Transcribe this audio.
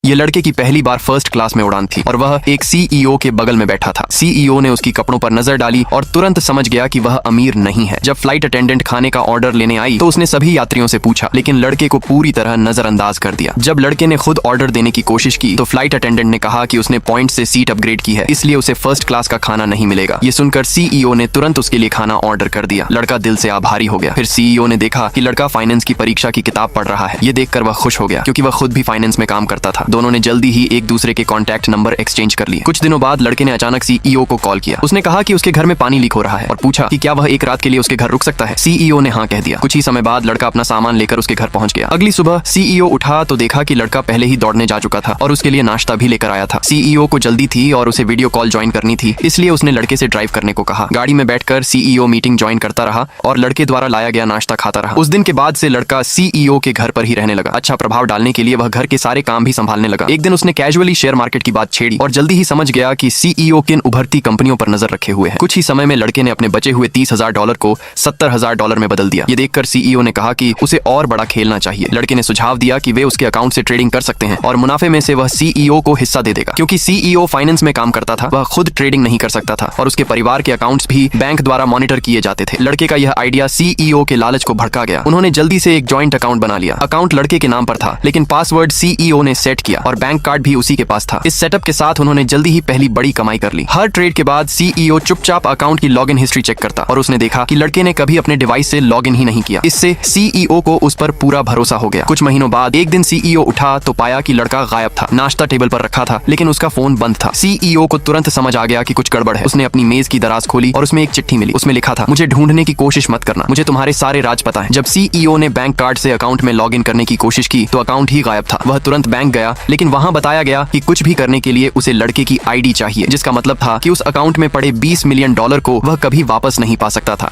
ये लड़के की पहली बार फर्स्ट क्लास में उड़ान थी और वह एक सीईओ के बगल में बैठा था। सीईओ ने उसकी कपड़ों पर नजर डाली और तुरंत समझ गया कि वह अमीर नहीं है। जब फ्लाइट अटेंडेंट खाने का ऑर्डर लेने आई तो उसने सभी यात्रियों से पूछा, लेकिन लड़के को पूरी तरह नजरअंदाज कर दिया। जब लड़के ने खुद ऑर्डर देने की कोशिश की तो फ्लाइट अटेंडेंट ने कहा कि उसने पॉइंट से सीट अपग्रेड की है, इसलिए उसे फर्स्ट क्लास का खाना नहीं मिलेगा। ये सुनकर सीईओ ने तुरंत उसके लिए खाना ऑर्डर कर दिया। लड़का दिल से आभारी हो गया। फिर सीईओ ने देखा कि लड़का फाइनेंस की परीक्षा की किताब पढ़ रहा है। ये देखकर वह खुश हो गया क्योंकि वह खुद भी फाइनेंस में काम करता था। दोनों ने जल्दी ही एक दूसरे के कॉन्टैक्ट नंबर एक्सचेंज कर लिए। कुछ दिनों बाद लड़के ने अचानक सीईओ को कॉल किया। उसने कहा कि उसके घर में पानी लीक हो रहा है और पूछा कि क्या वह एक रात के लिए उसके घर रुक सकता है। सीईओ ने हाँ कह दिया। कुछ ही समय बाद लड़का अपना सामान लेकर उसके घर पहुंच गया। अगली सुबह सीईओ उठा तो देखा कि लड़का पहले ही दौड़ने जा चुका था और उसके लिए नाश्ता भी लेकर आया था। सीईओ को जल्दी थी और उसे वीडियो कॉल ज्वाइन करनी थी, इसलिए उसने लड़के से ड्राइव करने को कहा। गाड़ी में बैठकर सीईओ मीटिंग ज्वाइन करता रहा और लड़के द्वारा लाया गया नाश्ता खाता रहा। उस दिन के बाद से लड़का सीईओ के घर पर ही रहने लगा। अच्छा प्रभाव डालने के लिए वह घर के सारे काम भी संभालने लगा। एक दिन उसने कैजुअली शेयर मार्केट की बात छेड़ी और जल्दी ही समझ गया कि सीईओ किन उभरती कंपनियों पर नजर रखे हुए है। कुछ ही समय में लड़के ने अपने बचे हुए $30,000 को $70,000 में बदल दिया। ये देखकर सीईओ ने कहा कि उसे और बड़ा खेलना चाहिए। लड़के ने सुझाव दिया कि वे उसके अकाउंट से ट्रेडिंग कर सकते हैं और मुनाफे में से वह सीईओ को हिस्सा दे देगा। क्योंकि सीईओ फाइनेंस में काम करता था, वह खुद ट्रेडिंग नहीं कर सकता था और उसके परिवार के अकाउंट्स भी बैंक द्वारा मॉनिटर किए जाते थे। लड़के का यह आइडिया सीईओ के लालच को भड़का गया। उन्होंने जल्दी से एक जॉइंट अकाउंट बना लिया। अकाउंट लड़के के नाम पर था, लेकिन पासवर्ड सीईओ ने सेट किया और बैंक कार्ड भी उसी के पास था। इस सेटअप के साथ उन्होंने जल्दी ही पहली बड़ी कमाई कर ली। हर ट्रेड के बाद सीईओ चुपचाप अकाउंट की लॉगिन हिस्ट्री चेक करता और उसने देखा कि लड़के ने कभी अपने डिवाइस से लॉगिन ही नहीं किया। इससे सीईओ को उस पर पूरा भरोसा हो गया। कुछ महीनों बाद एक दिन सीईओ उठा तो पाया कि लड़का गायब था। नाश्ता टेबल पर रखा था, लेकिन उसका फोन बंद था। सीईओ को तुरंत समझ आ गया कि कुछ गड़बड़ है। उसने अपनी मेज की दराज खोली और उसमें एक चिट्ठी मिली। उसमें लिखा था, मुझे ढूंढने की कोशिश मत करना, मुझे तुम्हारे सारे राज पता है। जब सीईओ ने बैंक कार्ड से अकाउंट में लॉगिन करने की कोशिश की तो अकाउंट ही गायब था। वह तुरंत बैंक गया, लेकिन वहां बताया गया कि कुछ भी करने के लिए उसे लड़के की आईडी चाहिए, जिसका मतलब था कि उस अकाउंट में पड़े $20 मिलियन को वह कभी वापस नहीं पा सकता था।